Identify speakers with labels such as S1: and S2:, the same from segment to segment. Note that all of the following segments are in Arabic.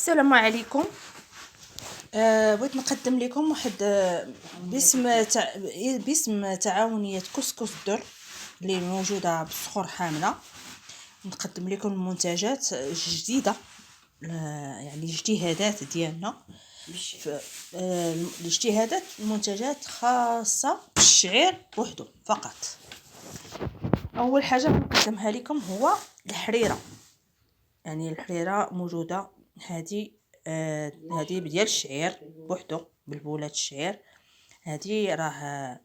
S1: السلام عليكم. بغيت نقدم لكم واحد باسم تعاونية كسكس الدر اللي موجوده بالصخور حامله. نقدم لكم منتجات جديده، يعني اجتهادات ديالنا. الاجتهادات منتجات خاصه بالشعير وحده فقط. اول حاجه نقدمها لكم هو الحريره، يعني الحريره موجوده. هذه ديال الشعير بوحدو، بلبولات الشعير. هذه راه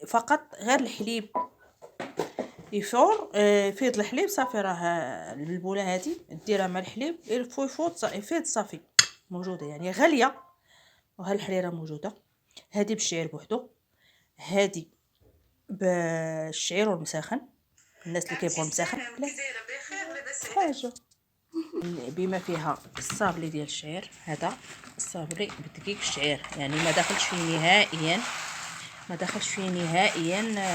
S1: فقط غير الحليب يفور، يفيض الحليب صافي. راه البلبوله هذه ديرها مع الحليب يفيض صافي، موجوده يعني غاليه. وها الحريره موجوده. هذه بالشعير بوحدو، هذه بالشعير والمساخن. الناس اللي كيبغوا المساخن حاجه بما فيها الصابلي ديال الشعير. هذا الصابلي بدقيق الشعير، يعني ما داخلش فيه نهائيا،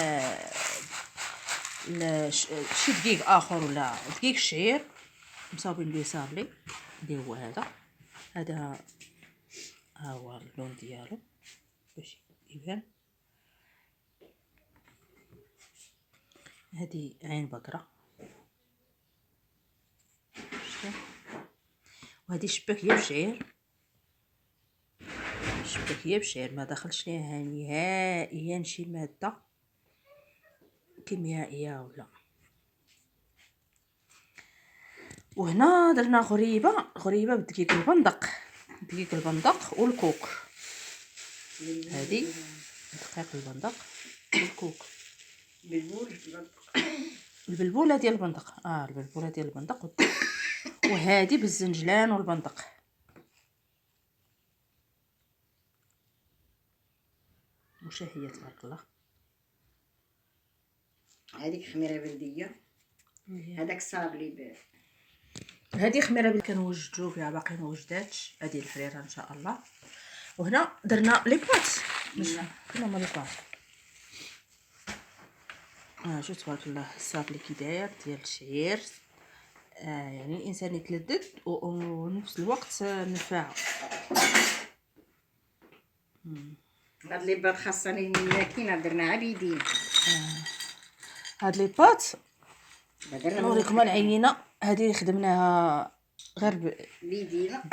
S1: شي دقيق اخر ولا دقيق الشعير مصاوبين به صابلي اللي هو هذا. ها هو اللون ديالو باش يبان. هذه عين بقره، وهذه شباكيه بشعير، ما دخلش ليها نهائيا شي ماده كيميائيه ولا. وهنا درنا غريبه بدقيق البندق والكوك. هذه دقيق البندق والكوك، البلبوله ديال البندق وهذه بالزنجلان والبندق. مشهيه تبارك الله.
S2: هذيك خميره بلديه، هذاك صابلي
S1: هذه خميره بلديه كنوجدوا فيها، باقي ما وجداتش. هذه الحريره ان شاء الله. وهنا درنا لي بوط. فين هما لي بوط؟ شوف تبارك الله الصابلي كي داير ديال الشعير. يعني الانسان يتلذذ ونفس الوقت منفعه.
S2: هاد لي بات خاصني الماكينه درناها بيدينا.
S1: هاد لي بوط نوريكم العينه. هذه خدمناها غير بيدينا.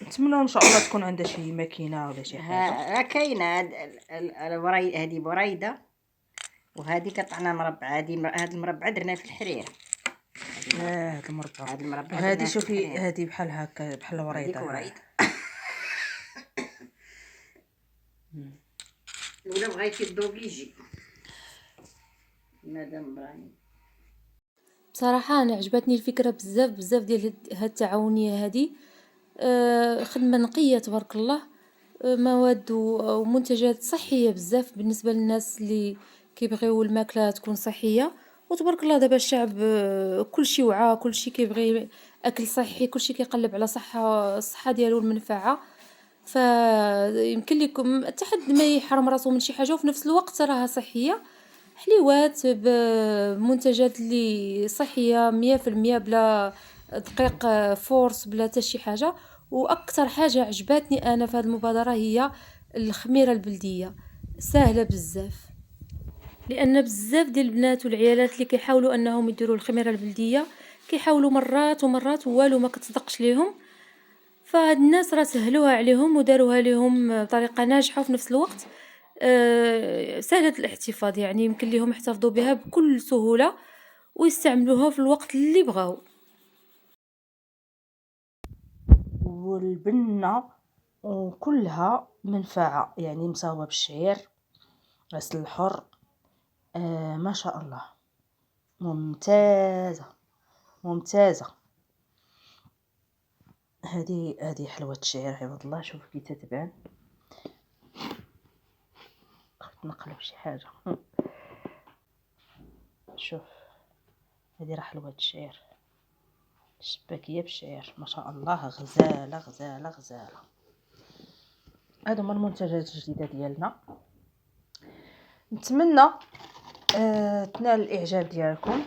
S1: نتمنى ان شاء الله تكون عندها شي ماكينه ولا شي حاجه.
S2: كاينه هذه بريده، وهذه قطعنا مربع. هذا المربع درنا في الحريره.
S1: هذا المربع. وهذه شوفي هذه بحال هكا، بحال وريضه.
S2: ولا بغيتي الضوب يجي مادام براني.
S3: بصراحه انا عجبتني الفكره بزاف ديال هاد التعاونيه هذه. خدمه نقيه تبارك الله. مواد ومنتجات صحيه بزاف بالنسبه للناس اللي كيبغيو الماكله تكون صحيه. وتبارك الله دابا الشعب كلشي وعى، كلشي كيبغي اكل صحي، كلشي كيقلب على الصحه ديالو المنفعه. فيمكن لكم حتى حد ما يحرم راسو من شي حاجه، وفي نفس الوقت راها صحيه. حليوات بمنتجات اللي صحيه 100% بلا دقيق فورس بلا حتى شي حاجه. واكثر حاجه عجبتني انا في هذه المبادره هي الخميره البلديه. سهله بزاف، لان بزاف ديال البنات والعيالات اللي كيحاولوا انهم يديروا الخميره البلديه كيحاولوا مرات والو ما كتصدقش ليهم. فهاد الناس راه سهلوها عليهم وداروها لهم بطريقه ناجحه، وفي نفس الوقت سهله الاحتفاظ. يعني يمكن لهم يحتفظوا بها بكل سهوله ويستعملوها في الوقت اللي بغاو.
S1: والبنه كلها منفعه، يعني مصاوبه بالشعير، غسل الحر. ما شاء الله، ممتازه. هذه حلوه الشعير عباد الله. شوف كي تتبان. نقلب شي حاجه. شوف هذه راه حلوه الشعير، الشباكيه بالشعير. ما شاء الله، غزاله. هادو هما المنتجات الجديده ديالنا. نتمنى تنال الاعجاب ديالكم.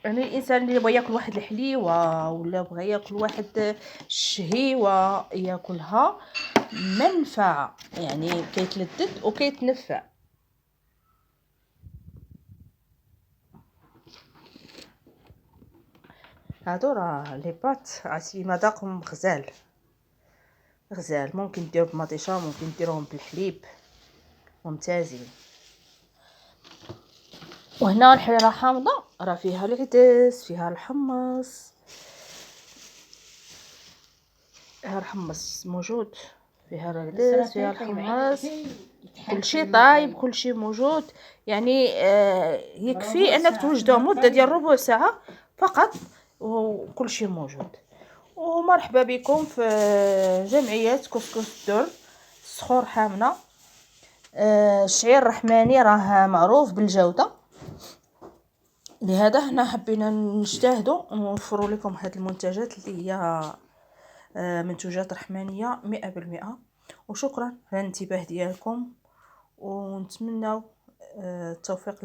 S1: يعني الانسان اللي بغى ياكل واحد الحليوه ولا بغى ياكل واحد الشهيوه ياكلها منفعه، يعني كيتلذذ وكيتنفع. هادو راه لي بات عرفتي مذاقهم غزال غزال، ممكن ديرو بمطيشه، ممكن ديروهم بالحليب، ممتازين. وهنا الحريره حامضه راه فيها العدس، فيها الحمص، فيها الحمص موجود، فيها العدس، فيها الحمص، كلشي طايب، كلشي موجود. يعني يكفي انك توجدوه مده ديال ربع ساعه فقط وكلشي موجود. ومرحبا بكم في جمعيه كسكس الدر الصخور حامنه. الشعير الرحماني راه معروف بالجوده، لهذا حنا حبينا نجتهدوا ونوفروا لكم هذه المنتجات اللي هي منتوجات رحمانيه 100%. وشكرا على الانتباه ديالكم، ونتمنى التوفيق